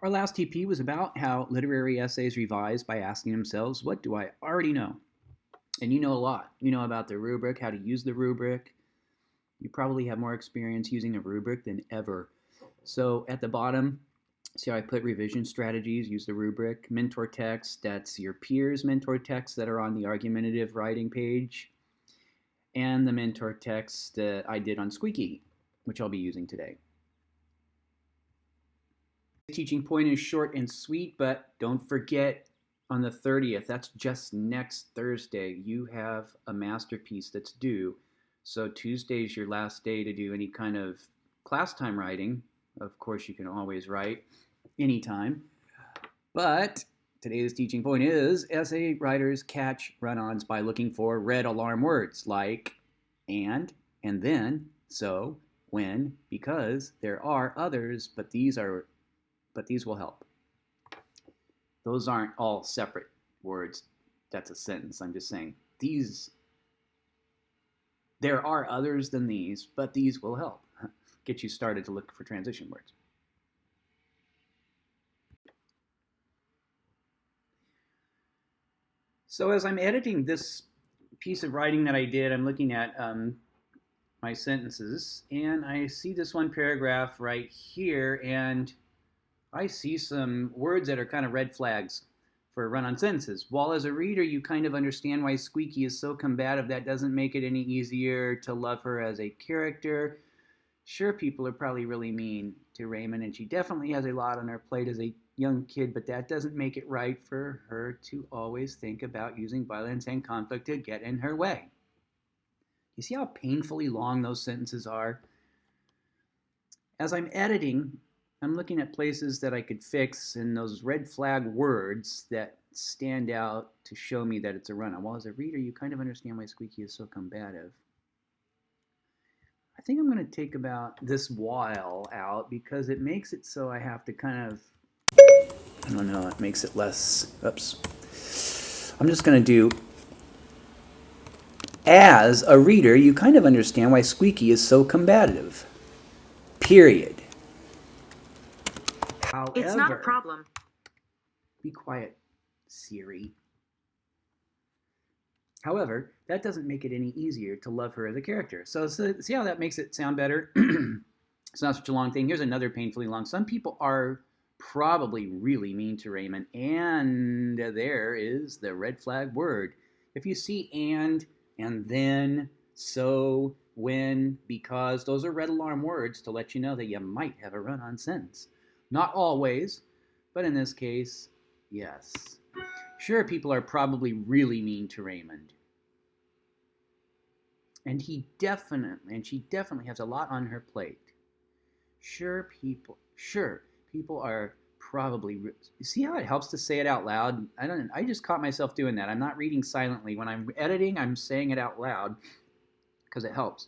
Our last TP was about how literary essays revise by asking themselves, what do I already know? And you know a lot. You know about the rubric, how to use the rubric. You probably have more experience using a rubric than ever. So at the bottom, see how I put revision strategies, use the rubric. Mentor text, that's your peers' mentor texts that are on the argumentative writing page. And the mentor text that I did on Squeaky, which I'll be using today. Teaching point is short and sweet, but don't forget on the 30th, that's just next Thursday, you have a masterpiece that's due. So Tuesday is your last day to do any kind of class time writing. Of course, you can always write anytime. But today's teaching point is essay writers catch run-ons by looking for red alarm words like and then, so, when, because. There are others, but these will help. Those aren't all separate words. That's a sentence. I'm just saying there are others than these, but these will help get you started to look for transition words. So as I'm editing this piece of writing that I did, I'm looking at my sentences, and I see this one paragraph right here, and I see some words that are kind of red flags for run-on sentences. While as a reader you kind of understand why Squeaky is so combative, that doesn't make it any easier to love her as a character. Sure, people are probably really mean to Raymond, and she definitely has a lot on her plate as a young kid, but that doesn't make it right for her to always think about using violence and conflict to get in her way. You see how painfully long those sentences are? As I'm editing, I'm looking at places that I could fix and those red flag words that stand out to show me that it's a run-on. Well, as a reader, you kind of understand why Squeaky is so combative. I think I'm going to take about this while out because it makes it so I have to kind of, I don't know, it makes it less, oops. I'm just going to do, as a reader, you kind of understand why Squeaky is so combative. Period. However, it's not a problem. Be quiet, Siri. However, that doesn't make it any easier to love her as a character. So see how that makes it sound better? It's not such a long thing. Here's another painfully long. Some people are probably really mean to Raymond, and there is the red flag word. If you see and then, so, when, because, those are red alarm words to let you know that you might have a run-on sentence. Not always, but in this case, yes. Sure, people are probably really mean to Raymond. And she definitely has a lot on her plate. Sure, people are probably, you see how it helps to say it out loud? I just caught myself doing that. I'm not reading silently. When I'm editing, I'm saying it out loud because it helps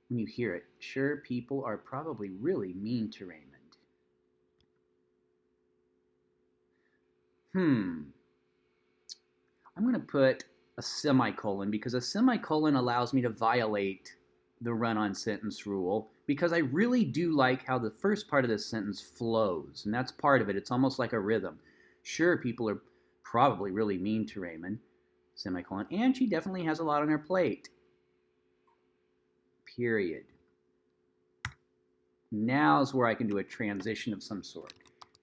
when you hear it. Sure, people are probably really mean to Raymond. I'm going to put a semicolon because a semicolon allows me to violate the run-on sentence rule because I really do like how the first part of this sentence flows, and that's part of it. It's almost like a rhythm. Sure, people are probably really mean to Raymond, semicolon, and she definitely has a lot on her plate. Period. Now's where I can do a transition of some sort.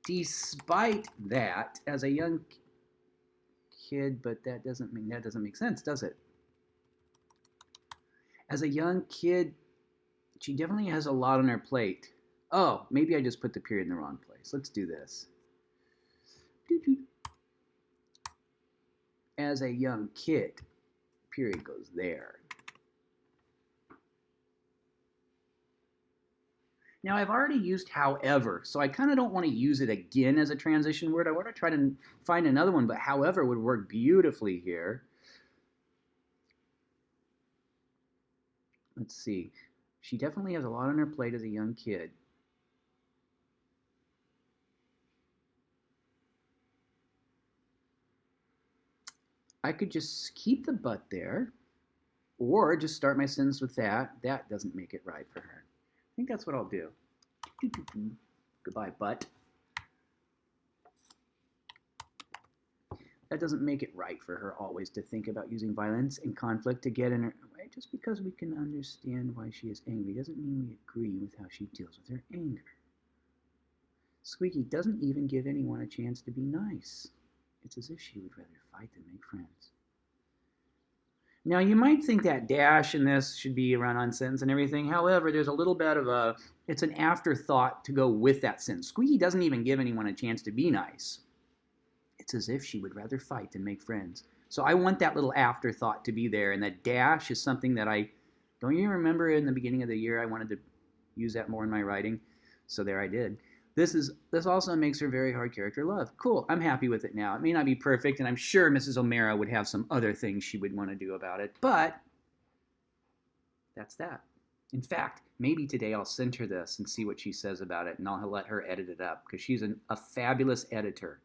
Despite that, as a young kid, but that doesn't make sense, does it? As a young kid, she definitely has a lot on her plate. Oh, maybe I just put the period in the wrong place. Let's do this. As a young kid, period goes there. Now, I've already used however, so I kind of don't want to use it again as a transition word. I want to try to find another one, but however would work beautifully here. Let's see. She definitely has a lot on her plate as a young kid. I could just keep the but there, or just start my sentence with that. That doesn't make it right for her. I think that's what I'll do. Goodbye, but. that doesn't make it right for her always to think about using violence and conflict to get in her way. Just because we can understand why she is angry doesn't mean we agree with how she deals with her anger. Squeaky doesn't even give anyone a chance to be nice. It's as if she would rather fight than make friends. Now, you might think that dash in this should be a run-on sentence and everything. However, there's a little bit of it's an afterthought to go with that sentence. Squeaky doesn't even give anyone a chance to be nice. It's as if she would rather fight than make friends. So I want that little afterthought to be there, and that dash is something that don't you remember in the beginning of the year I wanted to use that more in my writing? So there I did. This also makes her a very hard character to love. Cool, I'm happy with it now. It may not be perfect, and I'm sure Mrs. O'Mara would have some other things she would want to do about it, but that's that. In fact, maybe today I'll send her this and see what she says about it, and I'll let her edit it up, because she's a fabulous editor.